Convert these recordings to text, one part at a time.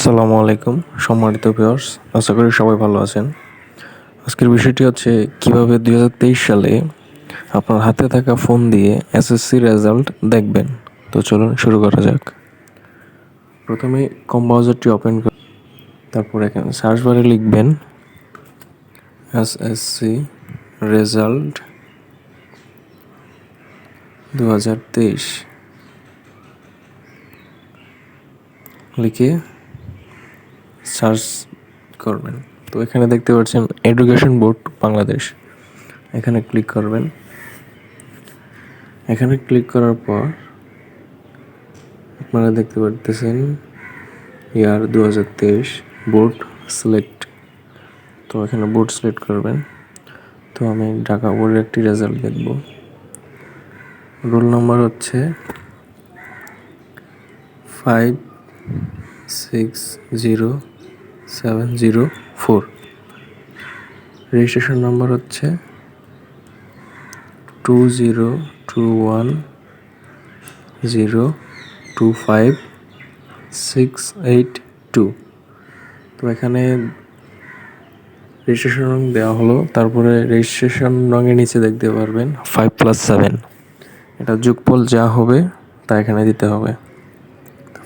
আসসালামু আলাইকুম সম্মানিত ভিউয়ার্স, আশা করি সবাই ভালো আছেন। আজকের বিষয়টি হচ্ছে কিভাবে 2023 সালে আপনার হাতে থাকা ফোন দিয়ে এসএসসি রেজাল্ট দেখবেন। তো চলুন শুরু করা যাক। প্রথমে কম ব্রাউজারটি ওপেন করুন, তারপর এখানে সার্চ বারে লিখবেন এসএসসি রেজাল্ট 2023 লিখে সার্চ করবেন। তো এখানে দেখতে পাচ্ছেন এডুকেশন বোর্ড বাংলাদেশ, এখানে ক্লিক করবেন। এখানে ক্লিক করার পর আপনারা দেখতে পারতেছেন ইয়ার 2023 বোর্ড সিলেক্ট। তো এখানে বোর্ড সিলেক্ট করবেন। তো আমি ঢাকা বোর্ডের একটি রেজাল্ট দেখব। রোল নাম্বার হচ্ছে 560704, রেজিস্ট্রেশন নাম্বার হচ্ছে 2021025682। তো এখানে রেজিস্ট্রেশন রং দেওয়া হলো, তারপরে রেজিস্ট্রেশন রঙের নিচে দেখতে পারবেন 5+7, এটা যোগফল যা হবে তা এখানে দিতে হবে।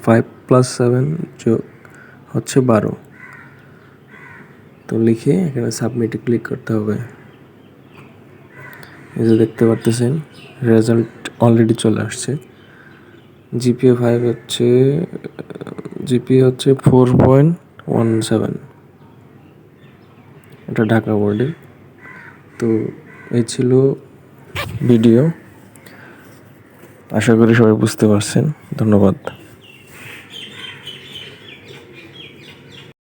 5+7 যোগ হচ্ছে 12। তো লিখে এখানে সাবমিটে ক্লিক করতে হবে। এই যে দেখতে পারতেছেন রেজাল্ট অলরেডি চলে আসছে। জিপিএ 5 হচ্ছে, জিপিএ হচ্ছে 4.17, এটা ঢাকা বোর্ডের। তো এই ছিল ভিডিও, আশা করি সবাই বুঝতে পারছেন। ধন্যবাদ।